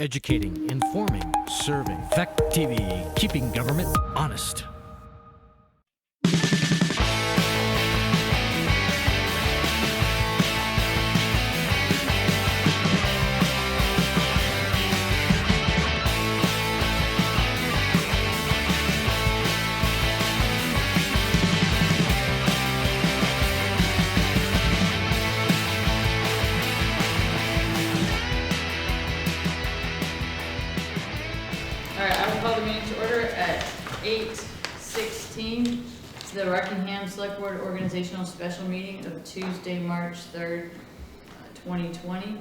Educating, informing, serving. Fact TV, keeping government honest. At 8:16, it's the Rockingham Select Board Organizational Special Meeting of Tuesday, March 3rd, 2020.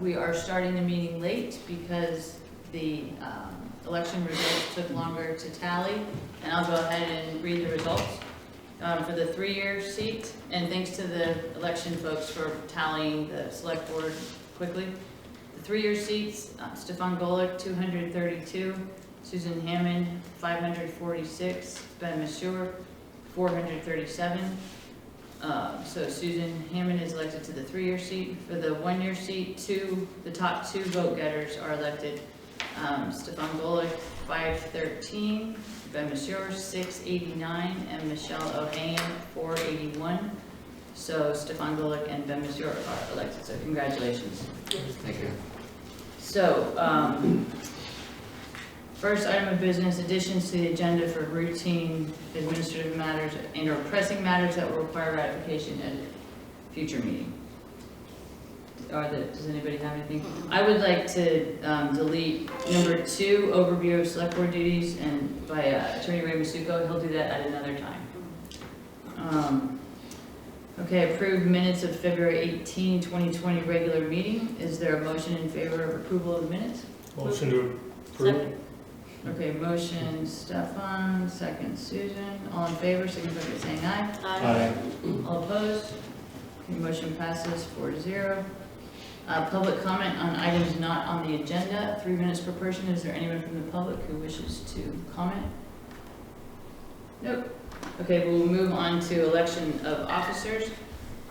We are starting the meeting late because the election results took longer to tally, and I'll go ahead and read the results for the 3-year seat. And thanks to the election folks for tallying the select board quickly. The 3-year seats: Stefan Golick, 232. Susan Hammond, 546. Ben Mashur, 437. So Susan Hammond is elected to the 3-year seat. For the 1-year seat, the top 2 vote getters are elected. Stefan Golick, 513. Ben Mashur, 689. And Michelle O'Hain, 481. So Stefan Golick and Ben Mashur are elected. So congratulations. Thank you. So, first item of business: additions to the agenda for routine administrative matters and or pressing matters that will require ratification at a future meeting. Does anybody have anything? I would like to delete number 2, overview of select board duties, and by Attorney Ray Masuko. He'll do that at another time. Okay, approved minutes of February 18, 2020 regular meeting. Is there a motion in favor of approval of the minutes? Motion to approve. Second. Okay, motion Stefan, second Susan. All in favor, signify by saying aye. Aye. All opposed? Okay, motion passes 4-0. Public comment on items not on the agenda, 3 minutes per person. Is there anyone from the public who wishes to comment? Nope. Okay, we'll move on to election of officers.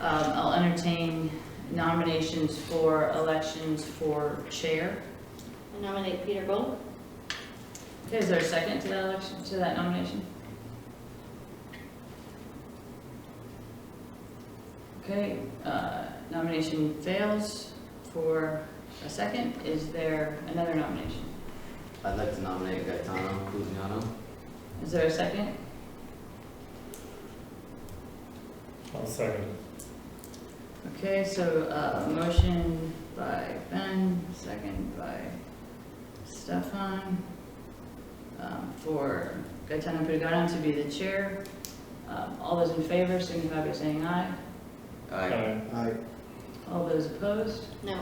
I'll entertain nominations for elections for chair. I nominate Peter Gold. Okay, is there a second to that election, to that nomination? Okay, nomination fails for a second. Is there another nomination? I'd like to nominate Gaetano Cusiano. Is there a second? I'll second. Okay, so motion by Ben, second by Stefan, for Gaetano Purgaran to be the chair. All those in favor signify by saying aye. Aye. Aye. All those opposed? No.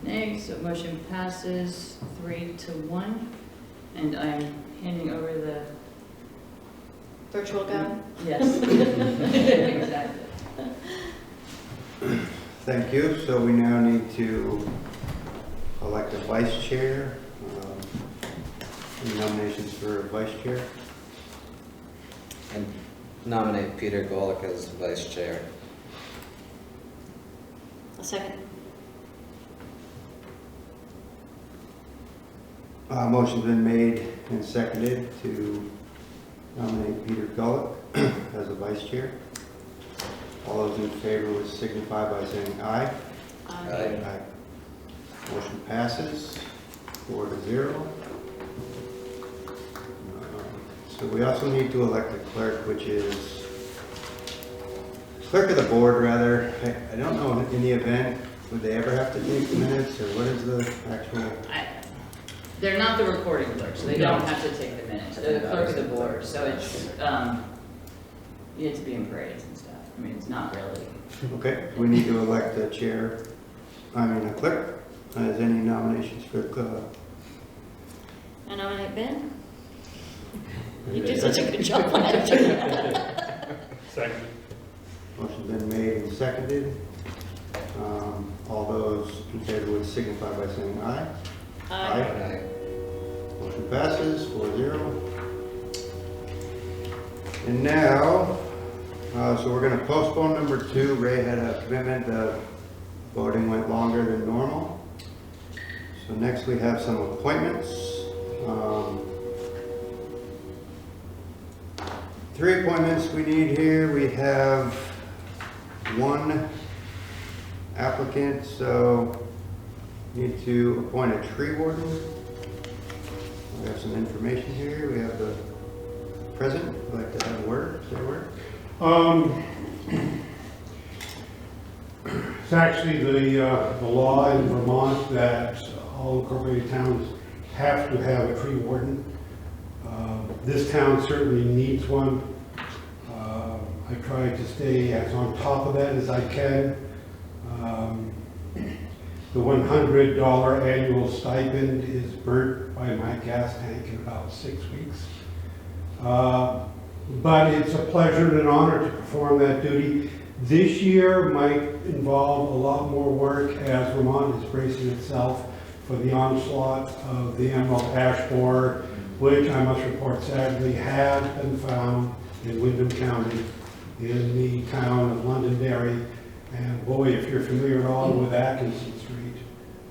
Nay. So motion passes 3-1. And I'm handing over the... Virtual gavel. Yes. Exactly. Thank you. So we now need to elect a vice chair. Any nominations for vice chair? And nominate Peter Golick as vice chair. A second. Motion's been made and seconded to nominate Peter Golick as a vice chair. All those in favor would signify by saying aye. Aye. Aye. Motion passes 4-0. So we also need to elect a clerk, which is clerk of the board, rather. I don't know, in the event, would they ever have to take the minutes, or what is the actual? They're not the recording clerk, so they don't have to take the minutes. They're the clerk of the board, so it's, you have to be in parades and stuff. I mean, it's not really. Okay, we need to elect a chair, a clerk. Is any nominations for I nominate Ben. You did such a good job last year. Second. Motion's been made and seconded. All those in favor would signify by saying aye. Aye. Motion passes 4-0. And now, so we're going to postpone number 2. Ray had a commitment. The voting went longer than normal. So next we have some appointments. 3 appointments we need here. We have 1 applicant, so need to appoint a tree warden. We have some information here. We have the president, would like to have a word, say a word. It's actually the law in Vermont that all incorporated towns have to have a tree warden. This town certainly needs one. I try to stay as on top of that as I can. The $100 annual stipend is burnt by my gas tank in about 6 weeks. But it's a pleasure and an honor to perform that duty. This year might involve a lot more work as Vermont is bracing itself for the onslaught of the emerald ash borer, which I must report sadly has been found in Windham County in the town of Londonderry. And boy, if you're familiar at all with Atkinson Street,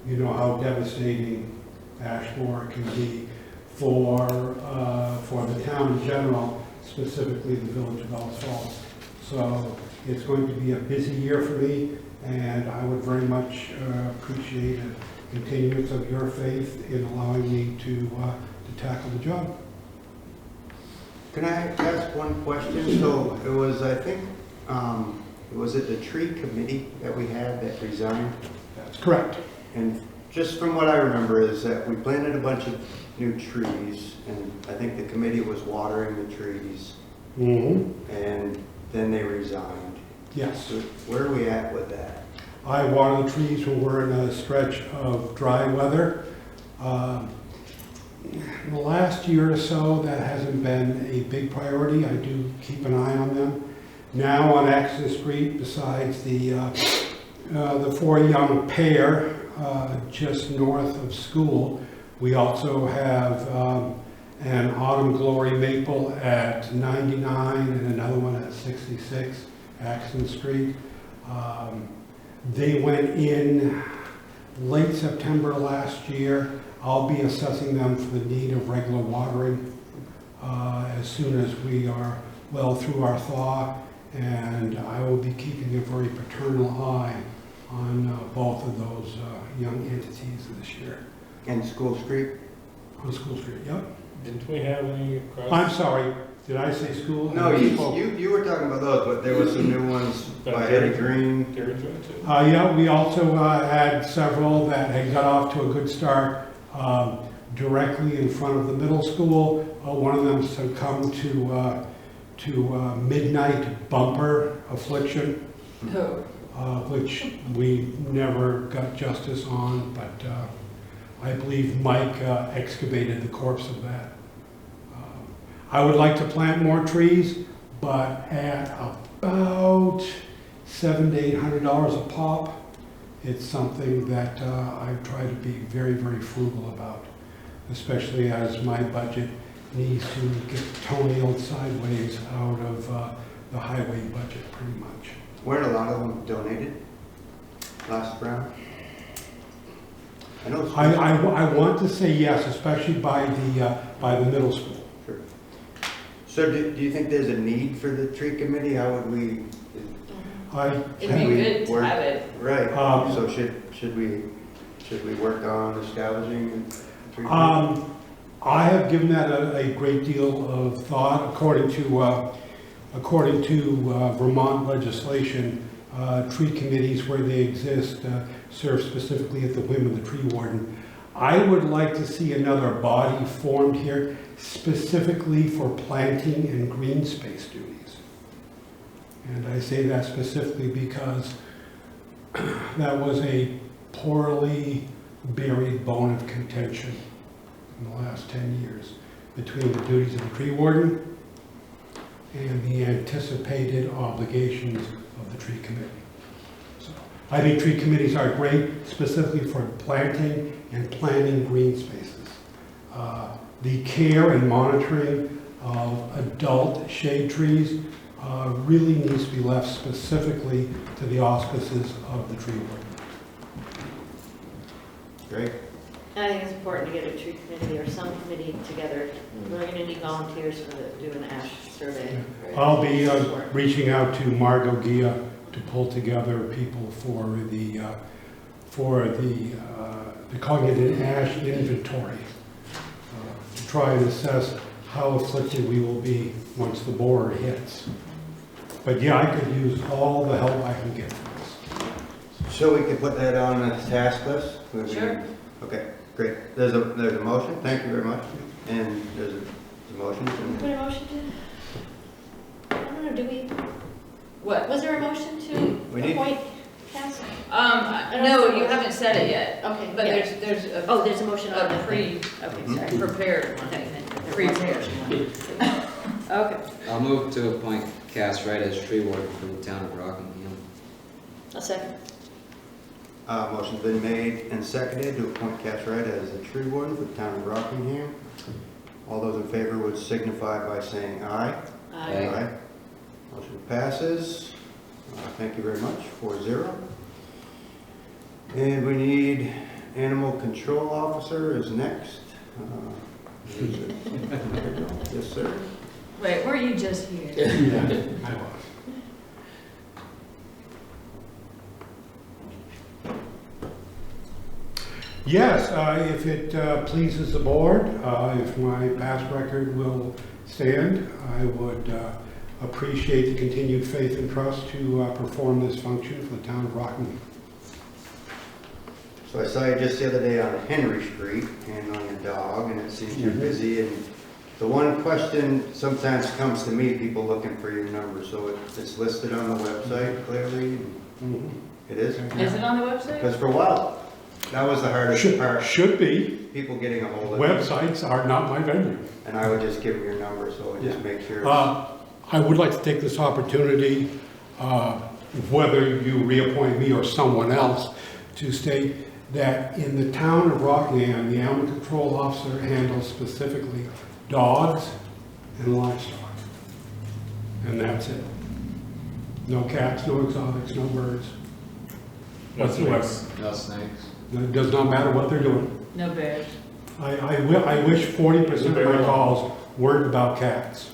you know how devastating ash borer can be for the town in general, specifically the village of Bells Falls. So it's going to be a busy year for me, and I would very much appreciate a continuance of your faith in allowing me to tackle the job. Can I ask one question? So it was, I think, was it the tree committee that we had that resigned? That's correct. And just from what I remember is that we planted a bunch of new trees, and I think the committee was watering the trees, Mm-hmm. and then they resigned. Yes. So where are we at with that? I water the trees when we're in a stretch of dry weather. In the last year or so, that hasn't been a big priority. I do keep an eye on them. Now on Axon Street, besides the 4 young pair just north of school, we also have an autumn glory maple at 99 and another one at 66 Axon Street. They went in late September last year. I'll be assessing them for the need of regular watering as soon as we are well through our thaw, and I will be keeping a very paternal eye on both of those young entities this year. And School Street? On School Street, yep. Didn't we have any across? I'm sorry, did I say school? No, you were talking about those, but there was some new ones by Eddie Green. Dairy Joint too? Yeah, we also had several that had got off to a good start directly in front of the middle school. One of them succumbed to midnight bumper affliction, which we never got justice on, but I believe Mike excavated the corpse of that. I would like to plant more trees, but at about $700 to $800 a pop, it's something that I try to be very, very frugal about, especially as my budget needs to get toenailed sideways out of the highway budget pretty much. Weren't a lot of them donated last round? I know. I want to say yes, especially by the middle school. Sure. So do you think there's a need for the tree committee? How would we? It'd be good to have it. Right. So should we work on establishing a tree committee? I have given that a great deal of thought. According to Vermont legislation, tree committees where they exist serve specifically at the whim of the tree warden. I would like to see another body formed here specifically for planting and green space duties. And I say that specifically because that was a poorly buried bone of contention in the last 10 years between the duties of the tree warden and the anticipated obligations of the tree committee. So I think tree committees are great specifically for planting and planting green spaces. The care and monitoring of adult shade trees really needs to be left specifically to the auspices of the tree warden. Great. And I think it's important to get a tree committee or some committee together. We're gonna need volunteers for do an ash survey. I'll be reaching out to Margot Gia to pull together people for the they're calling it an ash inventory, to try and assess how afflicted we will be once the board hits. But yeah, I could use all the help I can get from this. So we can put that on the task list? Sure. Okay, great. There's a motion, thank you very much. And there's a motion. Put a motion to, I don't know, do we, What? was there a motion to We need- appoint Cass? No, you haven't said it yet, Okay, but yeah. there's a Oh, there's a motion on the pre, Okay, sorry. prepared one. Prepared. Okay. I'll move to appoint Cass Wright as tree warden for the town of Rockingham. A second. Motion's been made and seconded to appoint Cass Wright as the tree warden for the town of Rockingham. All those in favor would signify by saying aye. Aye. Motion passes. Thank you very much, 4-0. And we need animal control officer is next. Is it? Yes, sir. Wait, weren't you just here? Yeah, I was. Yes, if it pleases the board, if my past record will stand, I would appreciate the continued faith and trust to perform this function for the town of Rockingham. So I saw you just the other day on Henry Street handling a dog, and it seems you're busy. And the one question sometimes comes to me, people looking for your number. So it's listed on the website clearly. It is? Is it on the website? Because for a while, that was the hardest part. Should be. People getting a hold of it. Websites are not my venue. And I would just give them your number, so I just make sure. I would like to take this opportunity, whether you reappoint me or someone else, to state that in the town of Rockingham, the animal control officer handles specifically dogs and livestock. And that's it. No cats, no exotics, no birds. Whatsoever. No snakes. It does not matter what they're doing. No bears. I wish 40% of my calls weren't about cats.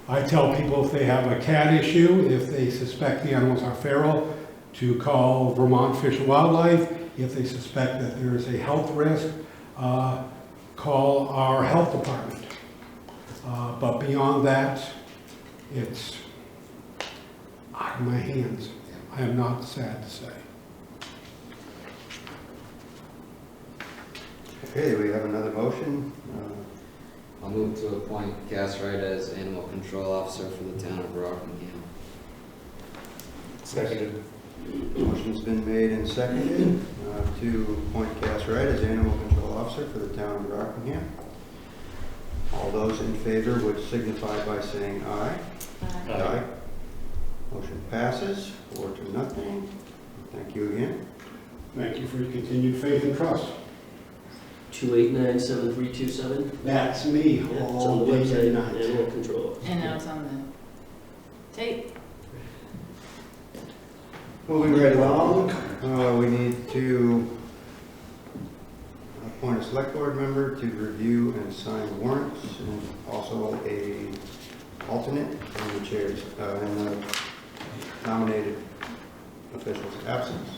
I tell people if they have a cat issue, if they suspect the animals are feral, to call Vermont Fish and Wildlife. If they suspect that there is a health risk, call our health department. But beyond that, it's out of my hands. I am not sad to say. Okay, we have another motion. I'll move to appoint Cass Wright as animal control officer for the town of Rockingham. Seconded. Motion's been made and seconded to appoint Cass Wright as animal control officer for the town of Rockingham. All those in favor would signify by saying aye. Aye. Motion passes 4-0. Thank you again. Thank you for your continued faith and trust. 289-7327. That's me Yeah, it's on all the day website, and night. animal control. And now it's on the tape. Moving right along, we need to appoint a select board member to review and sign warrants, and also a alternate in the chairs, in the nominated officials' absence.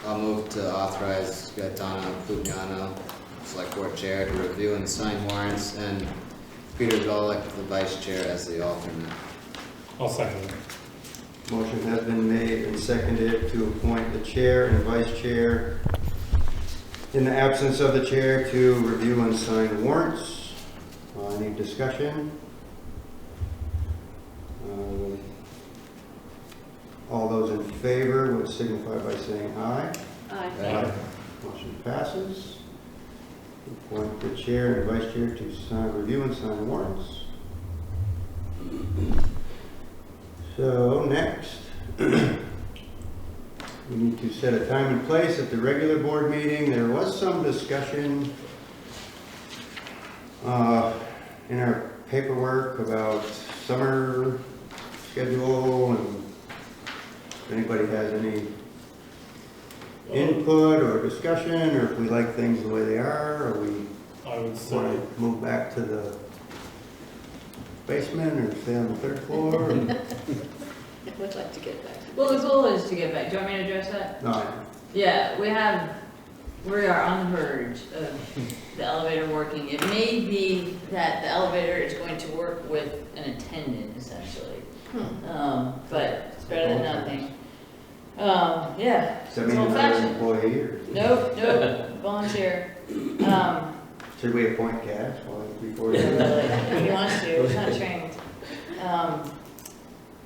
I'll move to authorize Gaetano Pugliano, select board chair, to review and sign warrants, and Peter Golick, the vice chair, as the alternate. I'll second it. Motion has been made and seconded to appoint the chair and vice chair in the absence of the chair to review and sign warrants. Any discussion? All those in favor would signify by saying aye. Aye. Motion passes. Appoint the chair and vice chair to sign, review and sign warrants. So next, we need to set a time and place at the regular board meeting. There was some discussion in our paperwork about summer schedule, and if anybody has any input or discussion, or if we like things the way they are, or we I would say, want to move back to the basement or stay on the third floor? or- I would like to get back. Well, the goal is to get back, do you want me to address that? No, Yeah, we are on the verge of the elevator working. It may be that the elevator is going to work with an attendant essentially. But it's better than nothing. Yeah, does that it's mean old another fashioned. employee, or Nope, volunteer. should we appoint Cash while before? If he wants to, he's not trained.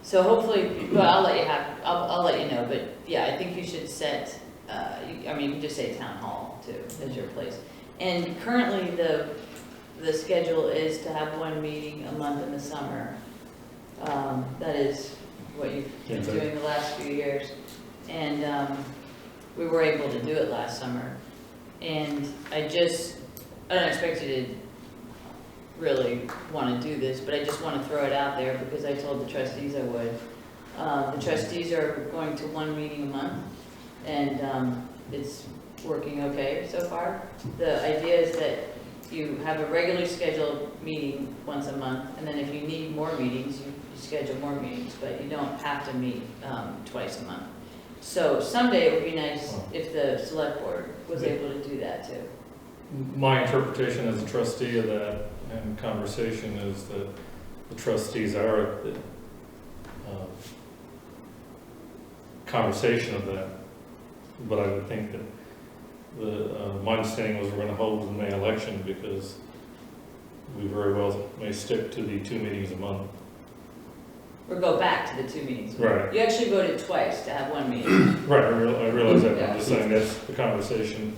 So hopefully, well, I'll let you know, but yeah, I think you should set, I mean, you can just say town hall too, as your place. And currently, the schedule is to have one meeting a month in the summer. That is what you've been Okay. doing the last few years. And, we were able to do it last summer. And I don't expect you to really want to do this, but I just want to throw it out there because I told the trustees I would. The trustees are going to one meeting a month, and it's working okay so far. The idea is that you have a regularly scheduled meeting once a month, and then if you need more meetings, you schedule more meetings, but you don't have to meet twice a month. So someday it would be nice if the select board was able to do that too. my interpretation as a trustee of that and conversation is that the trustees are at the conversation of that. But I would think that my understanding was we're going to hold the May election because we very well may stick to the 2 meetings a month. Or go back to the 2 meetings. Right. You actually voted twice to have one meeting. Right, I realize that, but I'm just saying that's the conversation,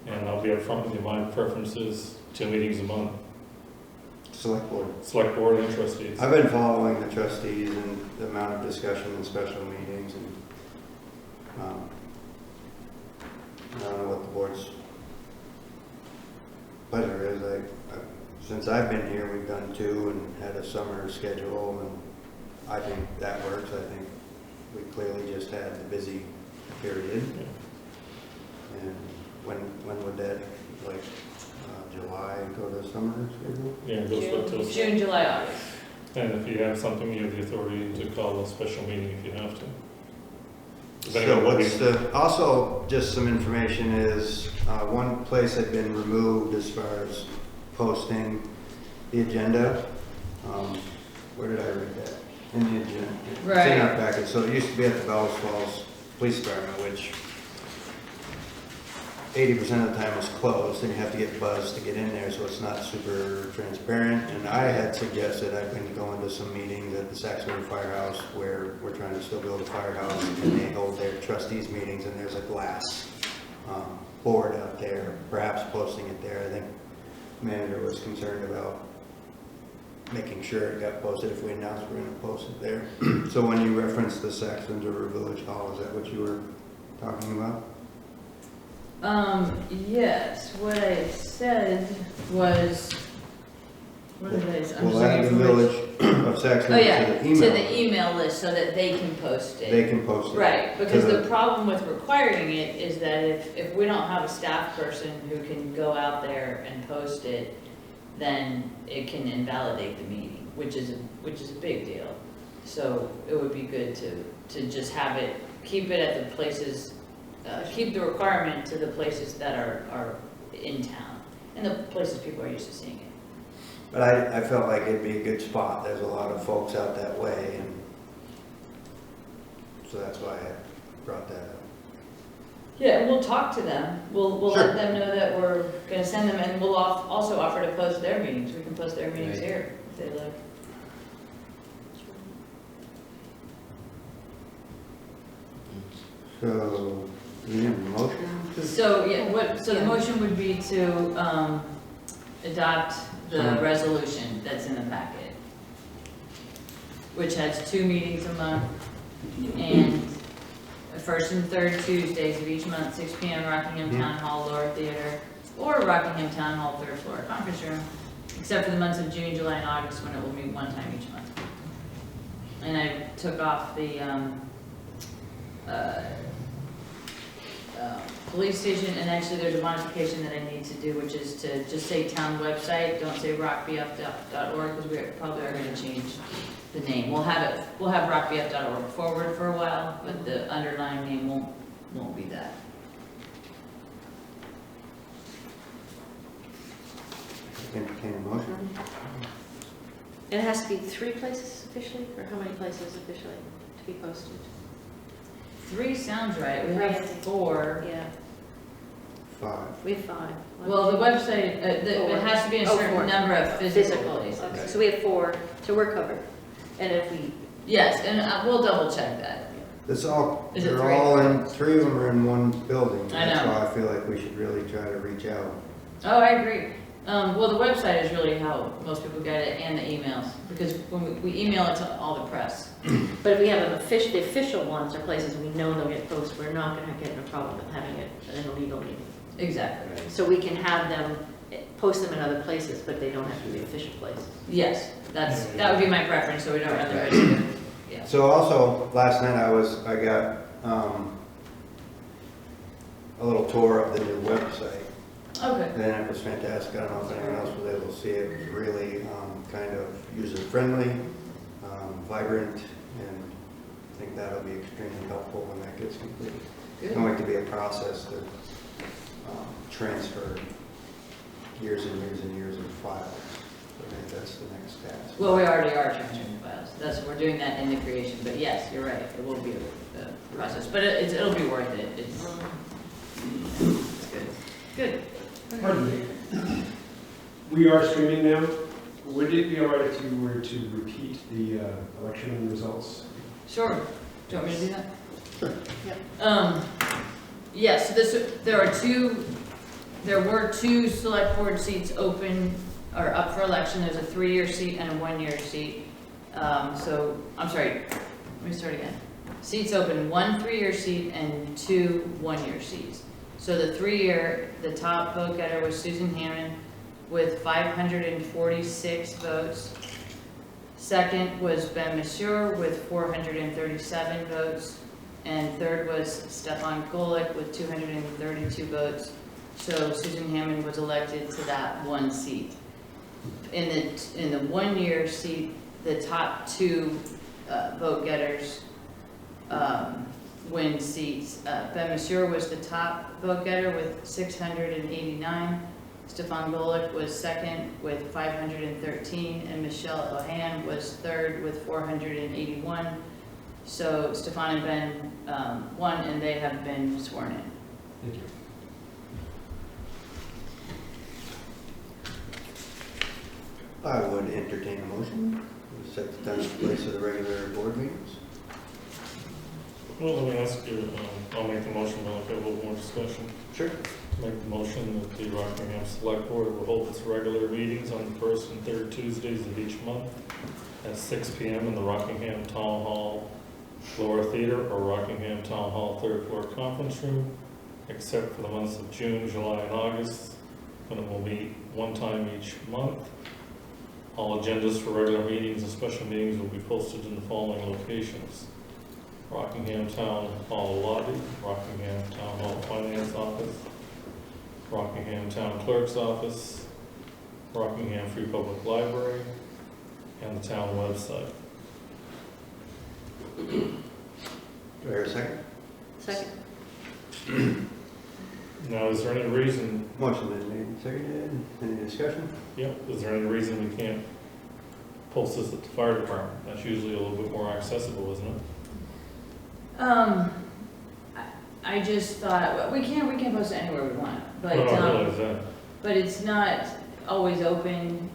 and I'll be upfront with you, my preference is 2 meetings a month, Select board. select board and trustees. I've been following the trustees and the amount of discussion in special meetings, and I don't know what the board's pleasure is. Since I've been here, we've done 2 and had a summer schedule, and I think that works. I think we clearly just had the busy period. And when would that, like, July go to summer schedule? Yeah, it goes up till, June, July, August. and if you have something, you have the authority to call a special meeting if you have to. So what's also just some information is, one place had been removed as far as posting the agenda. Where did I read that? In the agenda. It's in our Right. packet. So it used to be at the Bellows Falls Police Department, which 80% of the time is closed, and you have to get buzzed to get in there, so it's not super transparent. And I had suggested I've been going to some meetings at the Saxon Firehouse where we're trying to still build a firehouse, and they hold their trustees meetings, and there's a glass board out there, perhaps posting it there. I think the manager was concerned about making sure it got posted if we announced we're gonna post it there. So when you referenced the Saxon River Village Hall, is that what you were talking about? Yes, what I said was, what did I say? I'm We'll just add the looking for which- village of Saxon Oh, yeah, to the to email. the email list so that they can post it. They can post it. Right, because To the problem with requiring it is that if we don't have a staff person who can go out there and post it, then it can invalidate the meeting, which is a big deal. So it would be good to just have it, keep it at the places, keep the requirement to the places that are in town, and the places people are used to seeing it. But I felt like it'd be a good spot. There's a lot of folks out that way, and so that's why I brought that up. Yeah, and we'll talk to them. We'll Sure. let them know that we're gonna send them, and we'll also offer to post their meetings. We can post their meetings Right. here if they like. So, you need a motion? So, yeah, so the motion would be to, adopt the resolution that's in the packet, which has 2 meetings a month, and the first and third Tuesdays of each month, 6 PM, Rockingham Town Hall, Lower Theater, or Rockingham Town Hall, 3rd floor conference room, except for the months of June, July, and August, when it will meet 1 time each month. And I took off the, police station, and actually there's a modification that I need to do, which is to just say town website, don't say rockbf.org, because we probably are gonna change the name. We'll have rockbf.org forward for a while, but the underlying name won't be that. Entertain a motion? And it has to be 3 places officially, or how many places officially to be posted? 3 sounds right, we have 4. Yeah, 5. we have 5. Well, the website, it has to be a Oh, certain 4. number of physical Physical, places. okay, so we have 4, so we're covered. And if we, Yes, and we'll double check that. This all, Is it they're 3? all in, 3 of them are in one building. I That's know. why I feel like we should really try to reach out. Oh, I agree. Well, the website is really how most people get it, and the emails, because when we email it to all the press. but if we have the official ones are places we know they'll get posted, we're not gonna get in a problem with having it in a legal meeting. Exactly. So we can have them, post them in other places, but they don't have to be official places. Yes, that would be my preference, so we don't run the risk of, yeah. So also, last night I got, a little tour of the new website. Okay. And it was fantastic. I don't know if anyone else was able to see it. It was really kind of user-friendly, vibrant, and I think that'll be extremely helpful when that gets completed. It's Good. going to be a process to transfer years and years and years of files. So I think that's the next task. Well, we already are transferring files. We're doing that in the creation, but yes, you're right. It will be a process, but it'll be worth it. It's good. Good. Pardon me. We are streaming now. Would it be all right if you were to repeat the election results? Sure. Do you want me to do that? Sure. Yes, there were 2 select board seats open, or up for election. There's a 3-year seat and a 1-year seat. So, I'm sorry, let me start again. Seats open, 1 3-year seat and 2 1-year seats. So the 3-year, the top vote getter was Susan Hammond with 546 votes. Second was Ben Monsieur with 437 votes. And third was Stefan Golick with 232 votes. So Susan Hammond was elected to that 1 seat. In the 1-year seat, the top 2 vote getters win seats. Ben Monsieur was the top vote getter with 689. Stefan Golick was second with 513, and Michelle Ohan was third with 481. So Stefan and Ben won, and they have been sworn in. Thank you. I would entertain a motion to set the time and place of the regular board meetings. Well, let me ask you, I'll make the motion, but I'll have a little more discussion. Sure. Make the motion that the Rockingham Select Board will hold its regular meetings on the 1st and 3rd Tuesdays of each month at 6 p.m. in the Rockingham Town Hall Lower Theater or Rockingham Town Hall 3rd floor conference room, except for the months of June, July, and August, when it will meet 1 time each month. All agendas for regular meetings and special meetings will be posted in the following locations: Rockingham Town Hall Lobby, Rockingham Town Hall Finance Office, Rockingham Town Clerk's Office, Rockingham Free Public Library, and the town website. Do I hear a second? Second. Now, is there any reason, Motion been made and seconded. Any discussion? is there any reason we can't post this at the fire department? That's usually a little bit more accessible, isn't it? I just thought, well, we can post it anywhere we want, but, Well, I realize that. but it's not always open.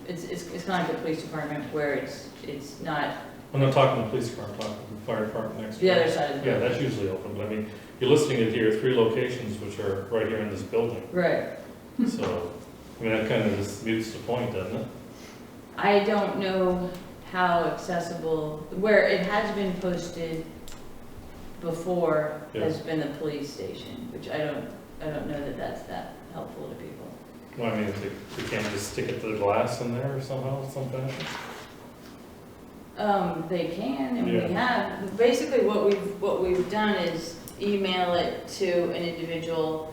It's kind of like the police department where it's not I'm not talking the police department, I'm talking the fire department next the door. other side of the Yeah, building. that's usually open, but I mean, you're listing it here, 3 locations, which are right here in this building. Right. So, I mean, that kind of just mutes the point, doesn't it? I don't know how accessible, where it has been posted before has been the police station, which I don't know that that's that helpful to people. Well, I mean, they can't just stick it to the glass in there or somehow, some fashion? They can, and we Yeah. have, basically what we've done is, email it to an individual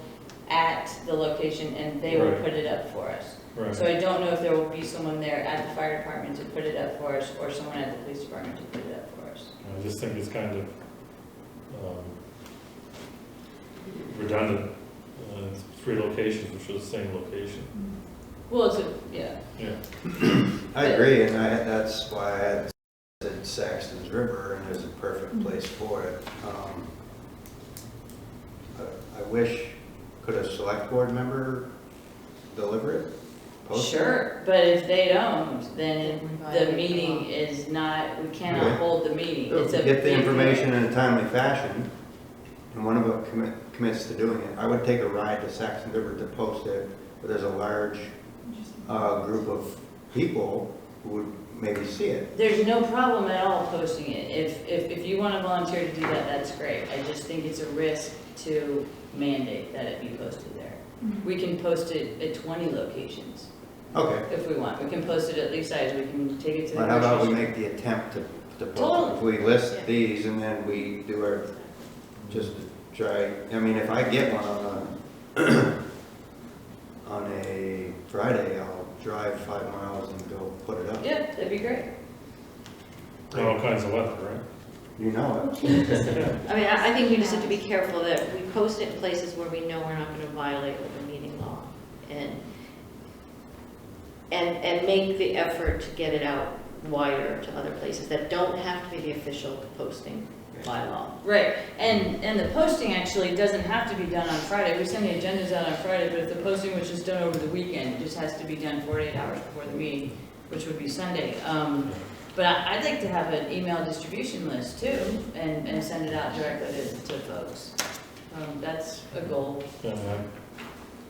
at the location and they will Right. put it up for us. Right. So I don't know if there will be someone there at the fire department to put it up for us or someone at the police department to put it up for us. I just think it's kind of redundant. It's 3 locations, which are the same location. Well, it's a, yeah. Yeah. I agree, and that's why I had said Saxton's River, and there's a perfect place for it. I wish, could a select board member deliver it? Post it? Sure, but if they don't, then We the violate the meeting law. is not, we cannot Okay. hold the meeting. It's a Get the big- information in a timely fashion, and one of them commits to doing it. I would take a ride to Saxon River to post it, but there's a large group of people who would maybe see it. There's no problem at all posting it. If you want to volunteer to do that, that's great. I just think it's a risk to mandate that it be posted there. We can post it at 20 locations Okay, if we want. We can post it at Leaside, we can take it to the. but how about we grocery make the attempt to post Totally. it? If we list Yeah. these and then we do our, just to try, I mean, if I get one on a Friday, I'll drive 5 miles and go put it store. up. Yeah, that'd be great. All kinds of weather, right? You know it. I mean, I think we just have to be careful that we post it in places where we know we're not gonna violate open meeting law. And make the effort to get it out wider to other places that don't have to be the official posting by law. Right, and the posting actually doesn't have to be done on Friday. We send the agendas out on Friday, but if the posting was just done over the weekend, it just has to be done 48 hours before the meeting, which would be Sunday. But I'd like to have an email distribution list too, and send it out directly to folks. That's a goal. Yeah,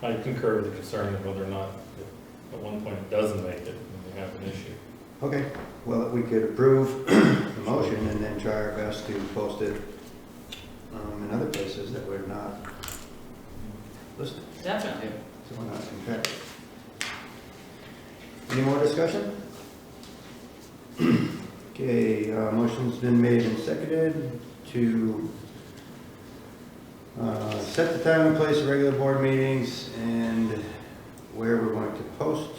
I concur with the concern of whether or not, if at one point it doesn't make it, then we have an issue. Okay, well, we could approve the motion and then try our best to post it in other places that we're not listed. Definitely. So we're not competitive. Any more discussion? Okay, motion's been made and seconded to set the time and place of regular board meetings and where we're going to post.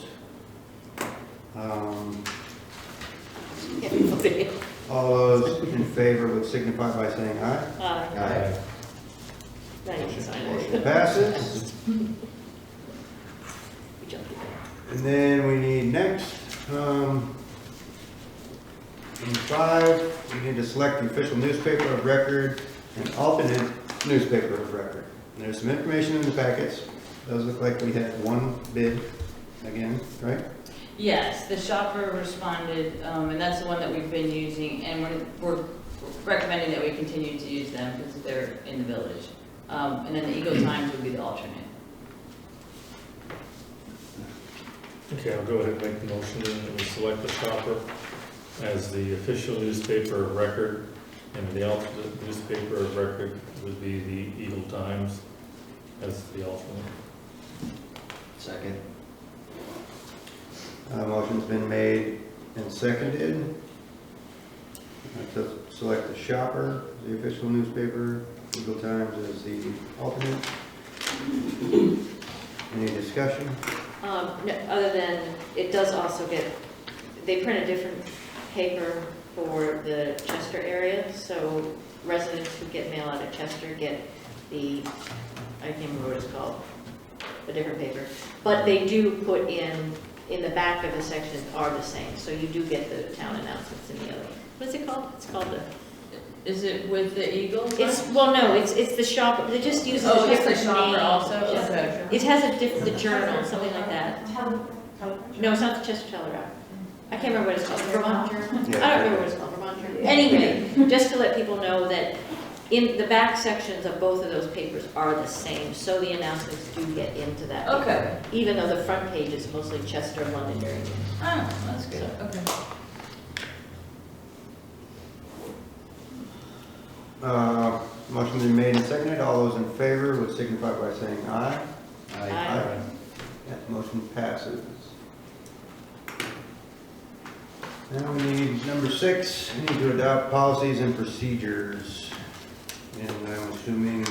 All those in favor would signify by saying aye. Now you can sign Motion it. passes. We jumped it. And then we need next, number 5, we need to select the official newspaper of record and alternate newspaper of record. And there's some information in the packets. Does look like we had one bid again, right? Yes, the shopper responded, and that's the one that we've been using, and we're recommending that we continue to use them because they're in the village. And then the Eagle Times would be the alternate. Okay, I'll go ahead and make the motion and we select the shopper as the official newspaper of record, and the alternate newspaper of record would be the Eagle Times as the alternate. Second. Motion's been made and seconded. To select the shopper, the official newspaper, Eagle Times as the alternate. Any discussion? No, other than, it does also get, they print a different paper for the Chester area, so residents who get mail out of Chester get the, I can't remember what it's called, a different paper. But they do put in the back of the sections are the same, so you do get the town announcements in the other. What is it called? It's called the, Is it with the Eagle? it's, well, no, it's the shop, it just uses a Oh, it's different the shopper name. also? Okay. It has a different, the journal, something like that. No, it's not the Chester Telegraph. I can't remember what it's called, Vermont Journal? I don't remember what it's called, Vermont Journal. Anyway, just to let people know that in the back sections of both of those papers are the same, so the announcements do get into that paper. Okay. Even though the front page is mostly Chester, Londonderry. Oh, that's good, okay. Motion been made and seconded. All those in favor would signify by saying aye. Aye. That motion passes. Now we need number 6, we need to adopt policies and procedures. And I'm assuming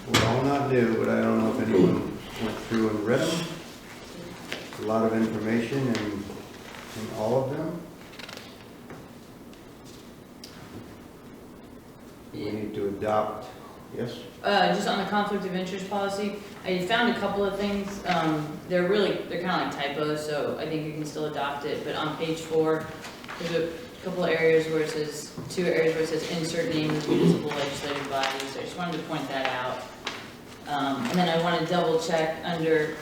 we're all not new, but I don't know if anyone went through and read them. A lot of information in all of them. We need to adopt, yes? Just on the conflict of interest policy, I found a couple of things, they're kind of like typos, so I think you can still adopt it, but on page 4, there's a couple of areas where it says, 2 areas where it says insert name of municipal legislative bodies, so I just wanted to point that out. And then I want to double check under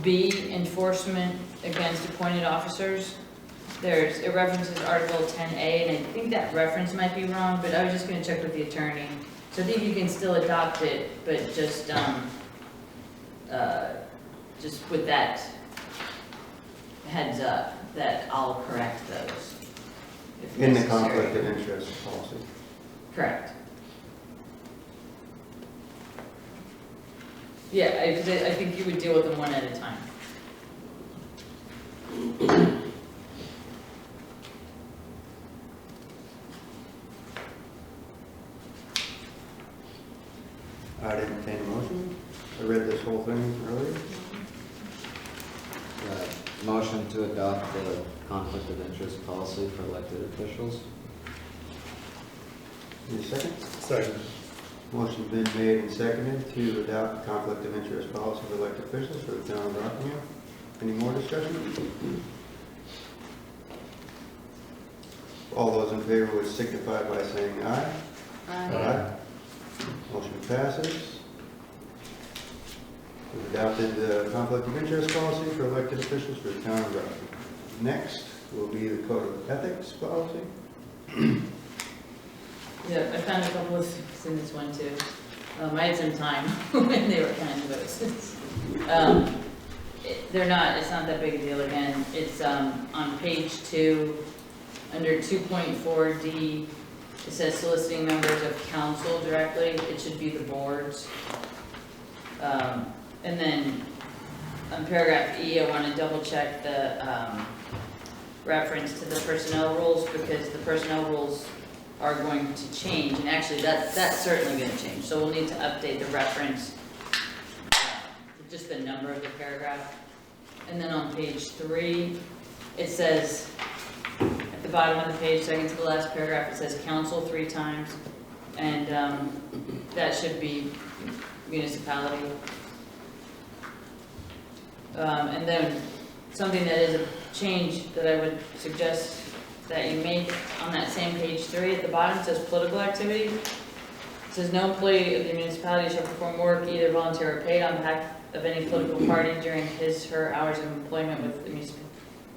B, enforcement against appointed officers. It references Article 10A, and I think that reference might be wrong, but I was just gonna check with the attorney. So I think you can still adopt it, but just with that heads up, that I'll correct those. if In the necessary. conflict of interest policy. Correct. Yeah, because I think you would deal with them one at a time. I'd entertain a motion. I read this whole thing earlier. Motion to adopt the conflict of interest policy for elected officials. Need a second? Second. Motion's been made and seconded to adopt the conflict of interest policy for elected officials for the town of Rockingham. Any more discussion? All those in favor would signify by saying aye. Aye. Motion passes. We've adopted the conflict of interest policy for elected officials for the town of Rockingham. Next will be the code of ethics policy. Yeah, I found a couple of things in this one too. I had some time when they were kind of notices. It's not that big a deal again. It's on page 2, under 2.4D, it says soliciting members of council directly. It should be the boards. And then on paragraph E, I want to double check the reference to the personnel rules, because the personnel rules are going to change, and actually that's certainly going to change. So we'll need to update the reference, just the number of the paragraph. And then on page 3, it says, at the bottom of the page, second to the last paragraph, it says council 3 times, and that should be municipality. And then something that is a change that I would suggest that you make on that same page 3, at the bottom it says political activity. It says no employee of the municipality shall perform work, either volunteer or paid, on behalf of any political party during her hours of employment with the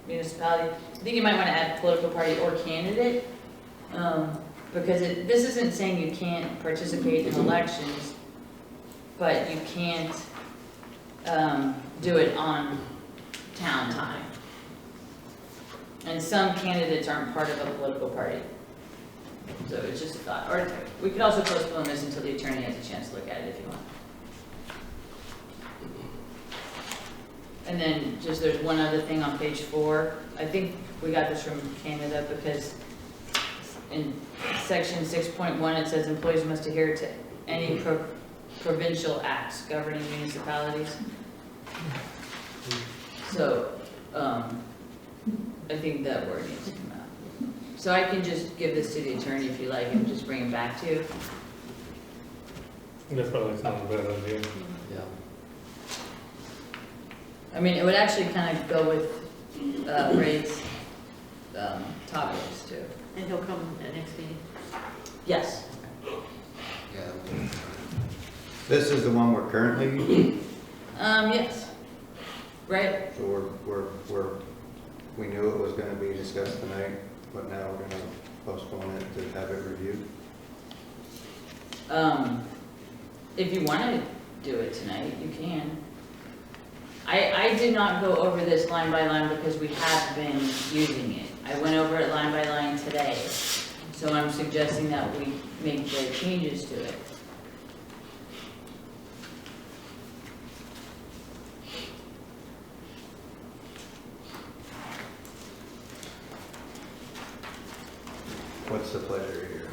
municipality. I think you might want to add political party or candidate, because this isn't saying you can't participate in elections, but you can't do it on town time. And some candidates aren't part of a political party. So it's just a thought. Or we could also postpone this until the attorney has a chance to look at it if you want. And then just there's one other thing on page 4. I think we got this from Canada, because in section 6.1 it says employees must adhere to any provincial acts governing municipalities. So I think that word needs to come out. So I can just give this to the attorney if you like, and just bring it back to you. That probably sounds a bad idea. Yeah. I mean, it would actually kind of go with Ray's topics too. And he'll come at next meeting. Yes. Yeah. This is the one we're currently, Yes. Right? so we knew it was going to be discussed tonight, but now we're going to postpone it to have it reviewed. If you want to do it tonight, you can. I did not go over this line by line because we have been using it. I went over it line by line today. So I'm suggesting that we make the changes to it. What's the pleasure here?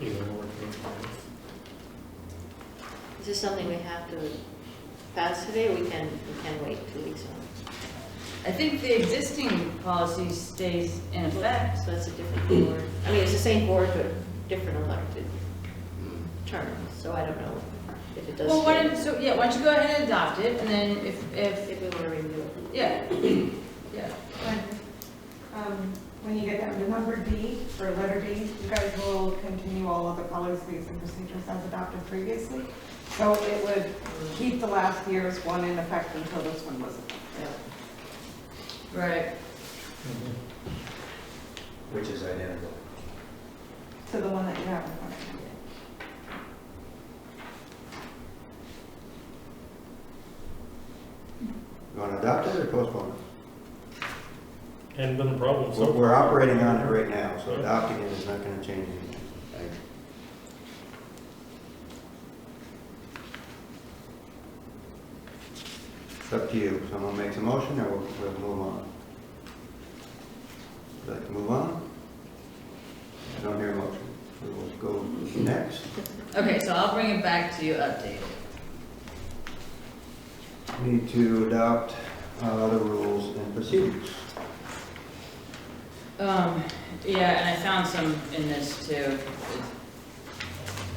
Either working. Is this something we have to pass today, or we can wait 2 weeks on? I think the existing policy stays in effect. So that's a different board. I mean, it's the same board, but different elected terms, so I don't know if it does. Well, why stay. don't, so, yeah, why don't you go ahead and adopt it, and then if, If we want to review it. yeah, yeah. When you get down to number D, or letter D, you guys will continue all of the policies and procedures as adopted previously. So it would keep the last year's one in effect until this one was effective. Right. Which is identical. To the one that you have in front of you. You want to adopt it or postpone it? Hadn't been a problem so far. We're operating on it right now, so adopting it is not going to change anything. It's up to you. Someone makes a motion, or we'll move on. Would you like to move on? I don't hear a motion. We will go next. Okay, so I'll bring it back to you updated. We need to adopt the rules and procedures. Yeah, and I found some in this too.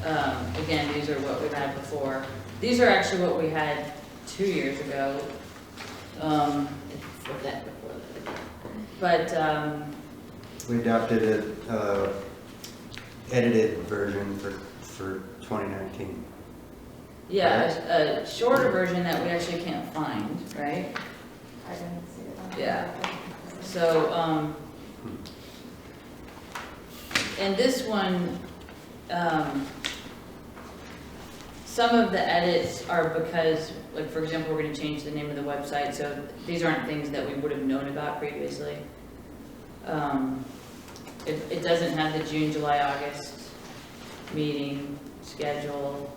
Again, these are what we've had before. These are actually what we had 2 years ago. For that before that. But, We adopted a edited version for 2019. yeah, a shorter version that we actually can't find, right? I didn't see it on. Yeah. So, and this one, some of the edits are because, like, for example, we're gonna change the name of the website, so these aren't things that we would have known about previously. It doesn't have the June, July, August meeting schedule.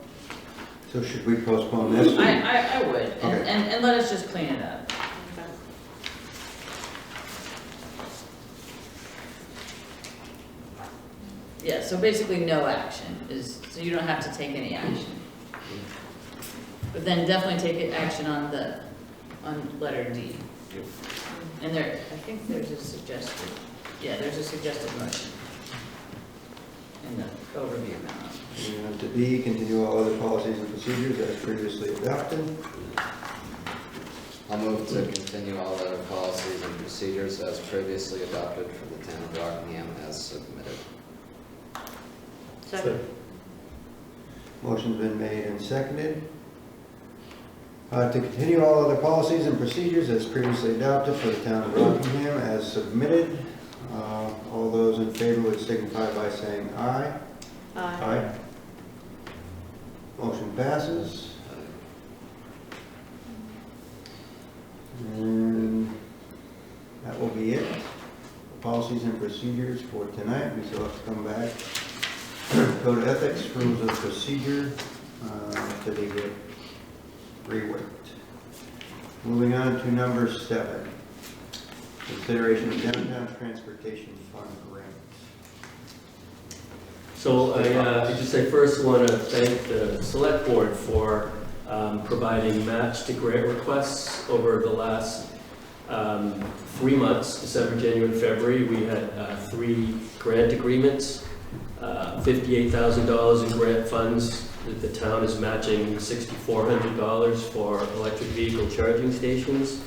So should we postpone this? I would, Okay. and let us just clean it up. Okay. Yeah, so basically no action so you don't have to take any action. But then definitely take action on letter D. And there, I think there's a suggested motion in the overview memo. And to B, continue all other policies and procedures as previously adopted. I'll move to continue all other policies and procedures as previously adopted for the town of Rockingham as submitted. Second. Motion's been made and seconded. To continue all other policies and procedures as previously adopted for the town of Rockingham as submitted. All those in favor would signify by saying aye. Aye. Motion passes. And that will be it. Policies and procedures for tonight. We still have to come back. Code of ethics, rules of procedure, to be reworked. Moving on to number 7. Consideration of downtown transportation fund grant. So I just say first want to thank the select board for providing match to grant requests over the last 3 months, December, January, and February. We had 3 grant agreements, $58,000 in grant funds. The town is matching $6,400 for electric vehicle charging stations.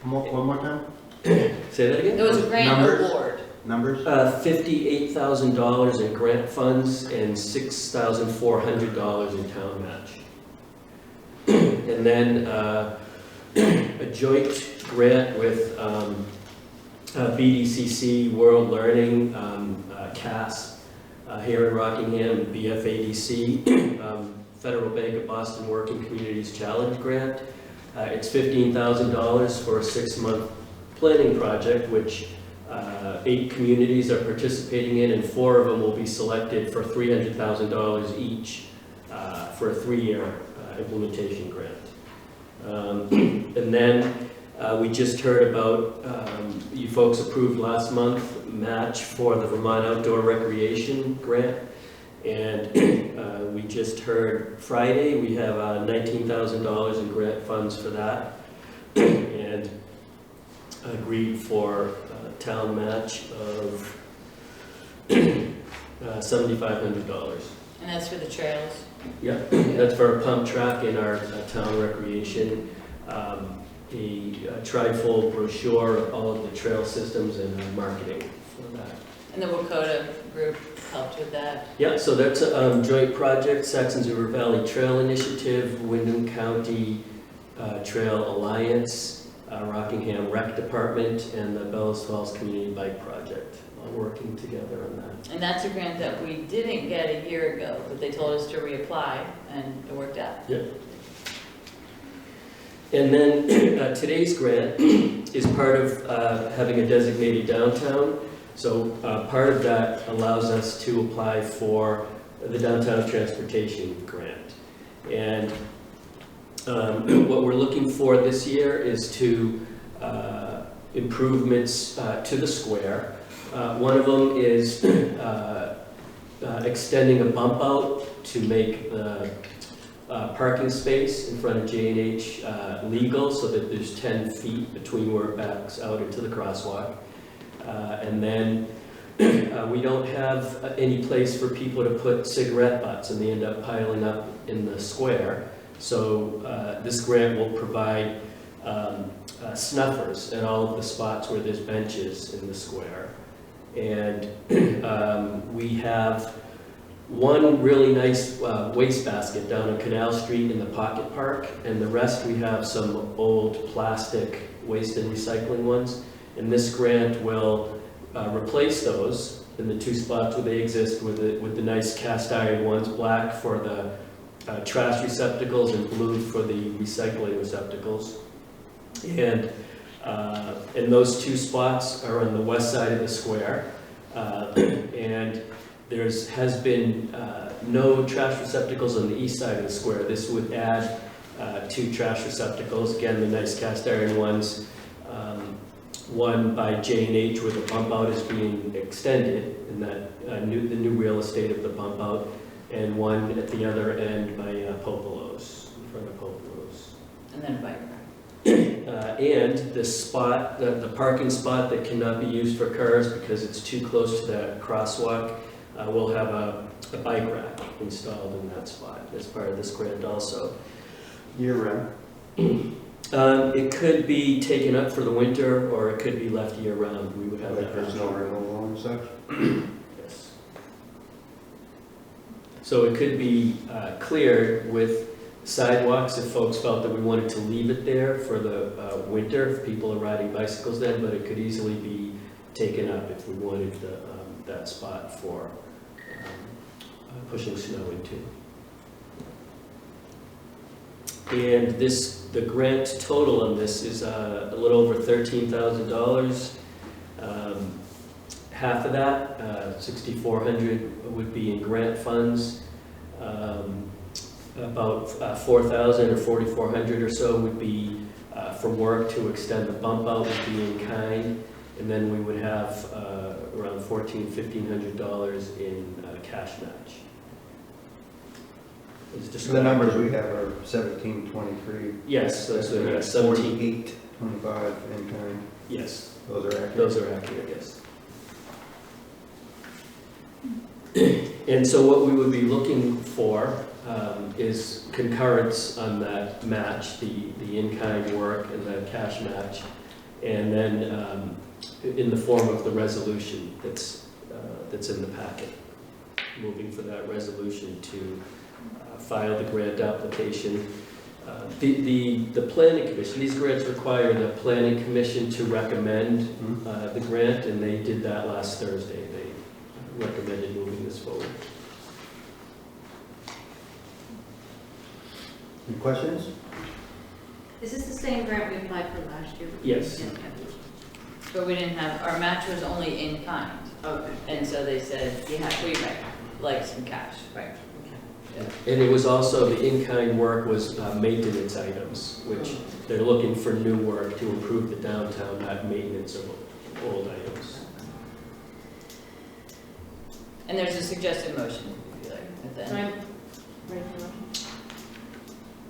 One more time? Say that again? There was a grant Numbers? award. Numbers? $58,000 in grant funds and $6,400 in town match. And then a joint grant with BDCC, World Learning, CAS here in Rockingham, and BFADC, Federal Bank of Boston Working Communities Challenge Grant. It's $15,000 for a 6-month planning project, which 8 communities are participating in, and 4 of them will be selected for $300,000 each for a 3-year implementation grant. And then we just heard about, you folks approved last month match for the Vermont Outdoor Recreation Grant. And we just heard Friday, we have $19,000 in grant funds for that. And agreed for a town match of $7,500. And that's for the trails? Yeah, that's for a pump track in our town recreation. A trifold brochure of all of the trail systems and marketing for that. And the Wakota group helped with that? Yeah, so that's a joint project, Saxons River Valley Trail Initiative, Wyndham County Trail Alliance, Rockingham Rec Department, and the Bellows Falls Community Bike Project, all working together on that. And that's a grant that we didn't get a year ago, but they told us to reapply, and it worked out. Yep. And then today's grant is part of having a designated downtown. So part of that allows us to apply for the downtown transportation grant. And what we're looking for this year is to improvements to the square. One of them is extending a bump out to make the parking space in front of J&H legal, so that there's 10 feet between where it backs out into the crosswalk. And then we don't have any place for people to put cigarette butts, and they end up piling up in the square. So this grant will provide snuffers at all of the spots where there's benches in the square. And we have one really nice wastebasket down on Canal Street in the Pocket Park, and the rest we have some old plastic waste and recycling ones. And this grant will replace those in the two spots where they exist with the nice cast iron ones, black for the trash receptacles and blue for the recycling receptacles. And those two spots are on the west side of the square. And there has been no trash receptacles on the east side of the square. This would add 2 trash receptacles, again, the nice cast iron ones. One by J&H where the bump out is being extended in that the new real estate of the bump out, and one at the other end by Popolo's, in front of Popolo's. And then bike rack. And the spot, the parking spot that cannot be used for cars because it's too close to that crosswalk, we'll have a bike rack installed in that spot as part of this grant also. Year round. It could be taken up for the winter, or it could be left year round. We would have Like that there's no option. removal and such? Yes. So it could be cleared with sidewalks if folks felt that we wanted to leave it there for the winter, if people are riding bicycles then, but it could easily be taken up if we wanted that spot for pushing snow into. And the grant total on this is a little over $13,000. Half of that, $6,400, would be in grant funds. About $4,000 or $4,400 or so would be for work to extend the bump out, would be in kind. And then we would have around $1,500 in cash match. The numbers we have are 17, 23. Yes, those are 17. 48, 25 in kind. Yes, Those are accurate. those are accurate, yes. And so what we would be looking for is concurrence on that match, the in-kind work and the cash match, and then in the form of the resolution that's in the packet. Moving for that resolution to file the grant application. The planning commission, these grants require the planning commission to recommend the grant, and they did that last Thursday. They recommended moving this forward. Any questions? Is this the same grant we applied for last year? Yes. Okay. But we didn't have, our match was only in kind. Okay. And so they said, we'd like some cash. Right, okay. And it was also, the in-kind work was maintenance items, which they're looking for new work to improve the downtown, not maintenance of old items. And there's a suggested motion, if you like, at the So end. I'm ready for the motion.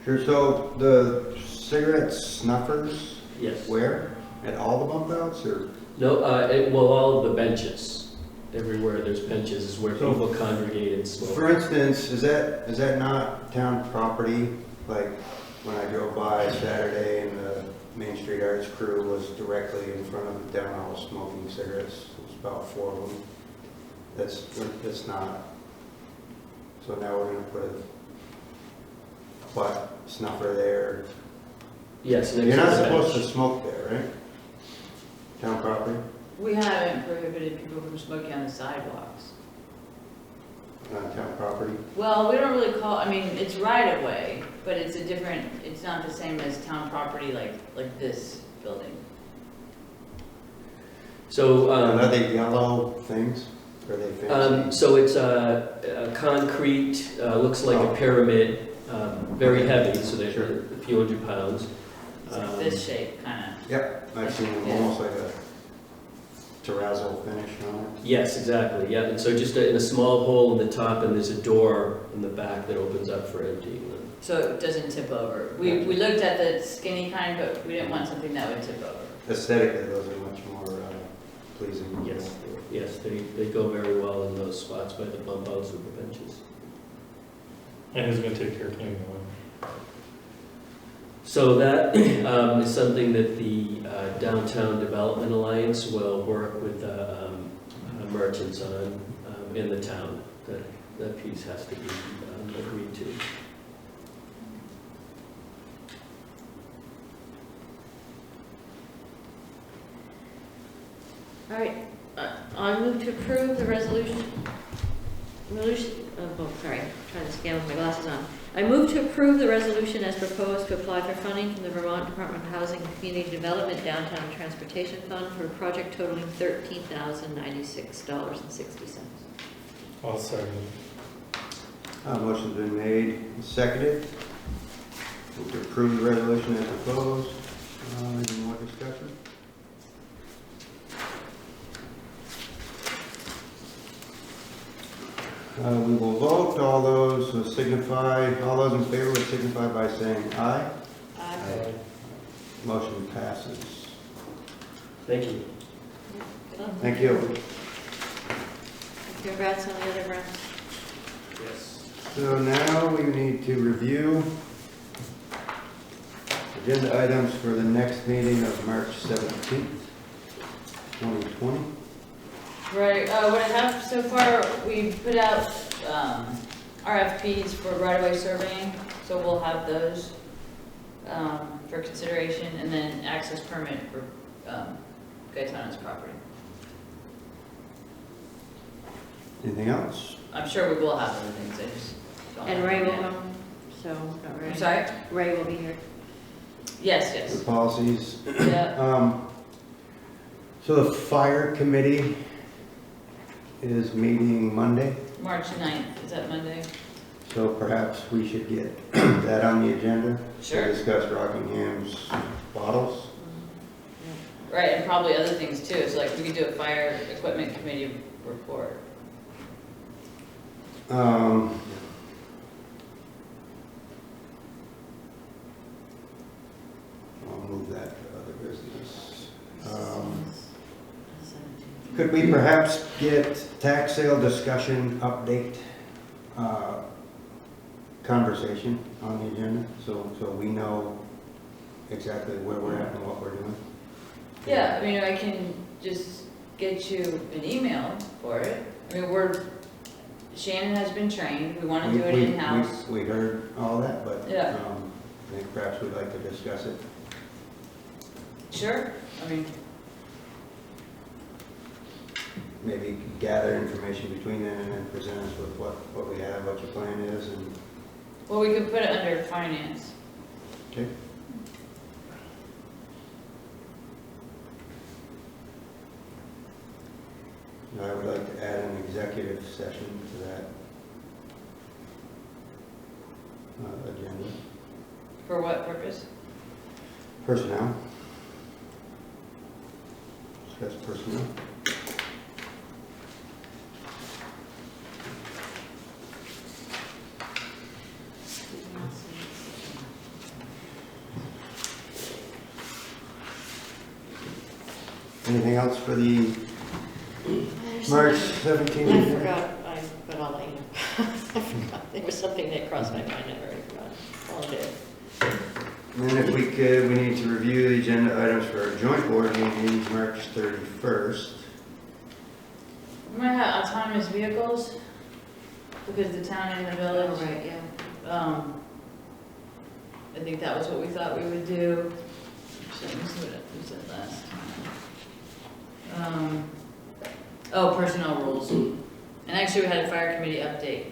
Sure, so the cigarette snuffers, Yes. where? At all the bump outs, or? No, well, all of the benches, everywhere there's benches is where So- people congregate and smoke. For instance, is that not town property? Like, when I drove by Saturday and the Main Street Arts crew was directly in front of the town hall smoking cigarettes. It was about 4 of them. That's not. So now we're gonna put a butt snuffer there. Yes, next You're to not the supposed bench. to smoke there, right? Town property, We haven't prohibited people from smoking on the sidewalks. on town property. Well, we don't really call, I mean, it's right of way, but it's a different, it's not the same as town property like this building. So, And are they yellow things? Are they fancy? so it's a concrete, looks like a pyramid, very heavy, so they're Sure. a few hundred pounds. It's like this shape, kind Yep, I've seen them Yeah. almost like a terrazzo finish on it. Yes, exactly, yeah, and so just in a small hole in the top, and there's a door in the back that opens up for emptying them. of, so it doesn't tip over. We looked at the skinny kind, but we didn't want something that would tip over. Aesthetically, those are much more pleasing. Yes, they go very well in those spots by the bump outs of the benches. And who's gonna take care of cleaning them? So that is something that the Downtown Development Alliance will work with merchants on in the town. That piece has to be agreed to. All right, I move to approve the resolution, sorry, I'm trying to scan with my glasses on. I move to approve the resolution as proposed to apply for funding from the Vermont Department of Housing and Community Development Downtown Transportation Fund for a project totaling $13,096.60. I'll second. Motion's been made and seconded. Move to approve the resolution as proposed. Any more discussion? We will vote. All those in favor would signify by saying aye. Aye. Motion passes. Thank you. Thank you. Congrats on the other grants. Yes. So now we need to review agenda items for the next meeting of March 17th, 2020. Right, what I have so far, we put out RFPs for right-of-way surveying, so we'll have those for consideration, and then access permit for Gaetano's property. Anything else? I'm sure we will have other things, I just don't And have Ray them will yet. come, so, not Ray. I'm sorry? Ray will be here. Yes, The yes, policies. yeah, So the fire committee is meeting Monday, March 9th, is that Monday? so perhaps we should get that on the agenda Sure. to discuss Rockingham's bottles. Right, and probably other things too, so like we could do a fire equipment committee report. I'll move that to other business. Could we perhaps get tax sale discussion update conversation on the agenda, so we know exactly where we're at and what we're doing? Yeah, I mean, I can just get you an email for it. I mean, Shannon has been trained, we want to do it in-house. We heard all that, but Yeah. I think perhaps we'd like to discuss it. Sure, I mean, Maybe gather information between then and then present us with what we have, what your plan is, and, well, we could put it under finance. okay? I would like to add an executive session to that agenda. For what purpose? Personnel. Discuss personnel. Anything else for the There's March something- 17th? I forgot, but I'll let you know. I forgot, there was something that crossed my mind, I already forgot. Apologize. And then if we could, we need to review the agenda items for our joint board meeting, March 31st. We might have autonomous vehicles, because the town and the Oh, village, right, yeah. I think that was what we thought we would do. So let me see what we said last time. Oh, personnel rules. And actually, we had a fire committee update,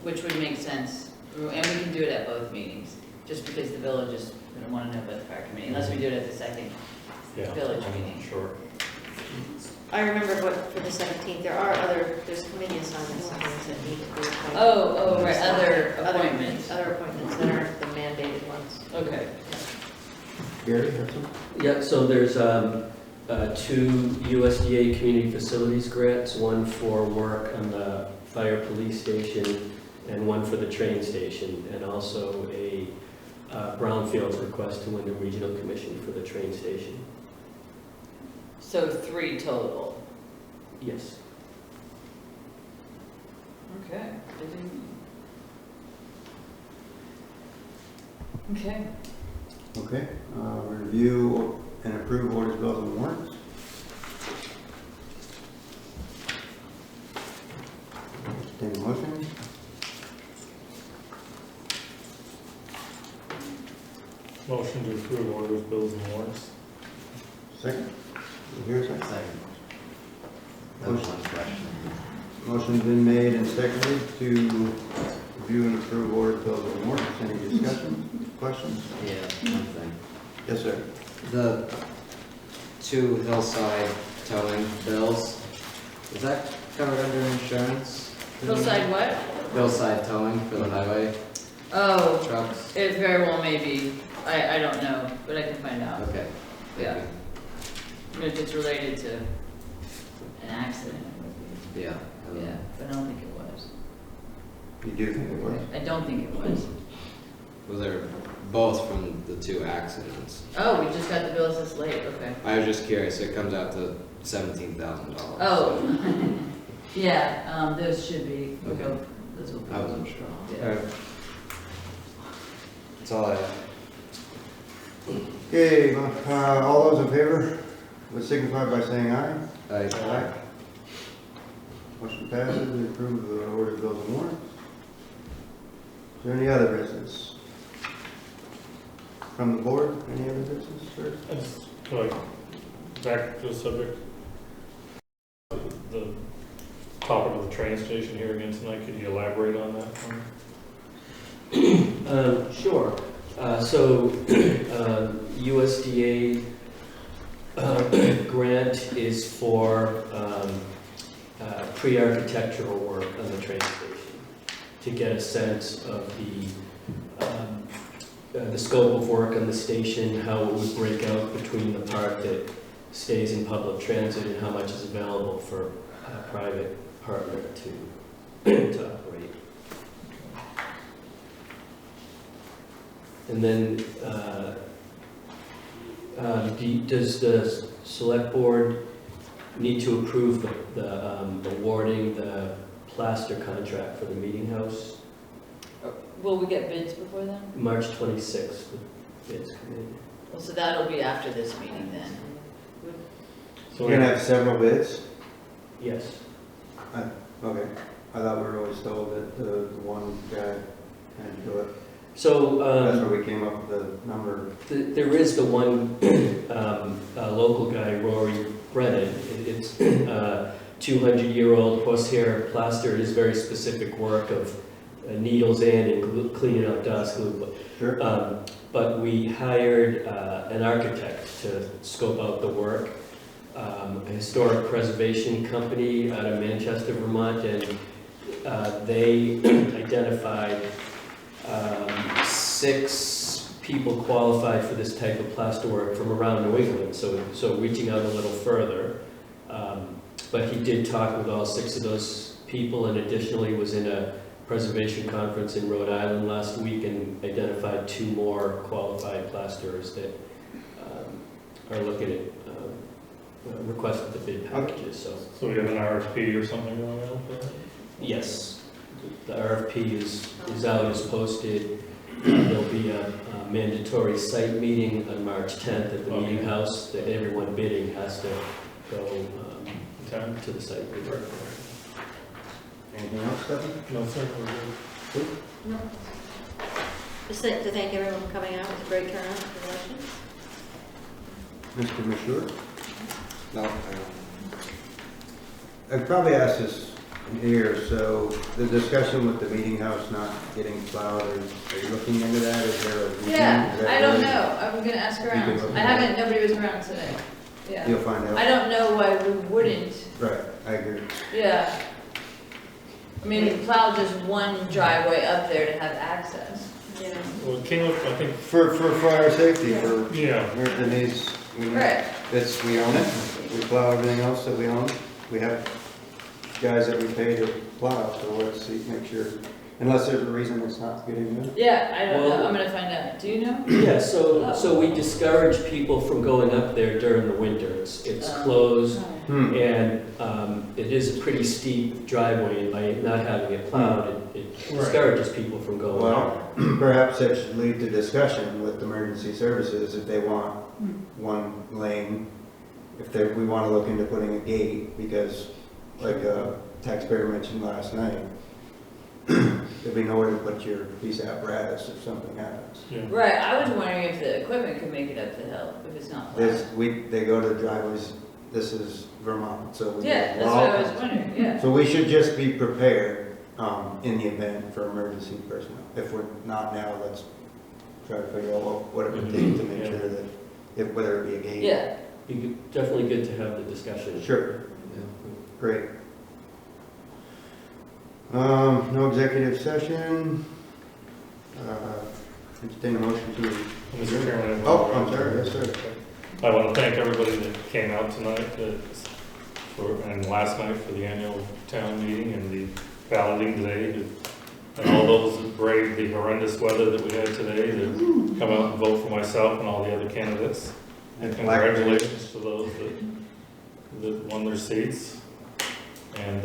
which would make sense. And we can do it at both meetings, just because the village is gonna wanna know about the fire committee, unless we do it at the second Yeah, village I'm meeting. Sure. I remember what, for the 17th, there's committee assignments and things that need to be appointed. Oh, right, other appointments. Other appointments that aren't the mandated ones. Okay. Gary, that's one? Yeah, so there's two USDA community facilities grants, one for work on the fire police station and one for the train station, and also a brownfields request to Wyndham Regional Commission for the train station. So 3 total. Yes. Okay. Okay. Okay, review and approve orders, bills, and warrants. Entertain a motion. Motion to approve orders, bills, and warrants. Second. Is there a second? Second. That was one question. Motion's been made and seconded to review and approve orders, bills, and warrants. Any discussion, questions? Yeah, one thing. Yes, sir. The 2 hillside towing bills, is that covered under insurance? Hillside what? Hillside towing for the highway Oh, trucks? it very well may be. I don't know, but I can find out. Okay. Thank Yeah. you. If it's related to an accident, it would be. Yeah. Yeah, but I don't think it was. You do think it was? I don't think it was. Well, they're both from the 2 accidents. Oh, we just got the bills this late, okay. I was just curious, it comes out to $17,000. Oh, yeah, those should be, we Okay. hope those will be. I wasn't sure. Yeah. Alright. That's all I have. Okay, all those in favor would signify by saying aye. Aye. Motion passes, we approve the order, bills, and warrants. Is there any other business? From the board, any other business, sir? I just, like, back to the subject, the topic of the train station here again tonight, could you elaborate on that one? Sure. So USDA grant is for pre-architectural work on the train station to get a sense of the scope of work on the station, how it would break out between the part that stays in public transit and how much is available for a private partner to operate. And then, does the select board need to approve the awarding the plaster contract for the meeting house? Will we get bids before then? March 26th, the bids come in. Well, so that'll be after this meeting then. So We're gonna have several bids? Yes. Okay, I thought we were always told that the one guy had to do it. So, That's where we came up with the number. there is the one local guy, Rory Brennan. It's 200-year-old horsehair plaster. It is very specific work of needles in and cleaning up dust glue. Sure. But we hired an architect to scope out the work, a historic preservation company out of Manchester, Vermont, and they identified 6 people qualified for this type of plaster work from around New England, so reaching out a little further. But he did talk with all 6 of those people, and additionally was in a preservation conference in Rhode Island last week and identified 2 more qualified plasterers that are looking at requested the bid packages, so. So we have an RFP or something going on for that? Yes, the RFP is out, is posted. There'll be a mandatory site meeting on March 10th at the Okay. meeting house that everyone bidding has to go Okay. to the site. Anything else, Stephanie? No, sir, we're good. No. Just to thank everyone for coming out, it was a great turnout for the election. Mr. Mashur? No, I'd probably ask this here, so the discussion with the meeting house not getting plowed, are you looking into that? Is there a reason? Is Yeah, that I don't really- know, I'm gonna ask You around. can look I into haven't, nobody was around today. Yeah. You'll find I out. don't know why we wouldn't, Right, I agree. yeah. I mean, plow just one driveway up there to have access. Yeah. Well, it came up, I think, For fire safety, for, yeah, it needs, we Right. we own it, we plow everything else that we own. We have guys that we pay to plow, so let's see, make sure, unless there's a reason it's not getting done. Yeah, I don't know, Well- I'm gonna find out. Do you know? Yeah, so we discourage people from going up there during the winter. It's closed, and it is a pretty steep driveway, and by not having it plowed, it discourages people from going up. Well, perhaps that should lead to discussion with emergency services if they want one lane. If we want to look into putting a gate, because like a taxpayer mentioned last night, there'd be nowhere to put your piece of apparatus if something happens. yeah. Right, I was wondering if the equipment could make it up the hill, if it's not plowed. They go to driveways, this is Vermont, so. Yeah, that's what I was wondering, yeah. So we should just be prepared in the event for emergency personnel. If we're not now, let's try to figure out what it would take to make Yeah. sure that, whether it be a gate. Yeah, Definitely good to have the discussion. Sure, great. No executive session. Entertain a motion to. Mr. Chairman. Oh, I'm sorry, yes, sir. I want to thank everybody that came out tonight and last night for the annual town meeting and the balloting today. And all those that braved the horrendous weather that we had today to come out and vote for myself and all the other candidates. And congratulations to those that won their seats. And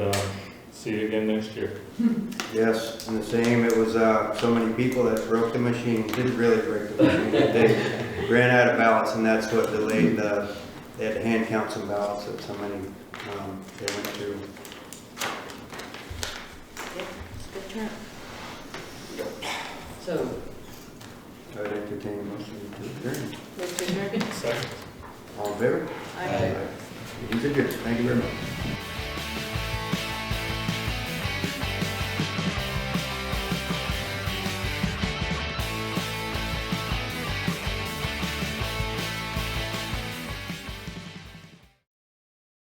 see you again next year. Yes, and the same, it was so many people that broke the machine, didn't really break the machine, they ran out of ballots, and that's what delayed they had to hand count some ballots that so many, they went through. Yep, it's a good turnout. so, I would entertain a motion to adjourn. Move to adjourn. Second. All in favor? I. Meeting's adjourned. Thank you very much.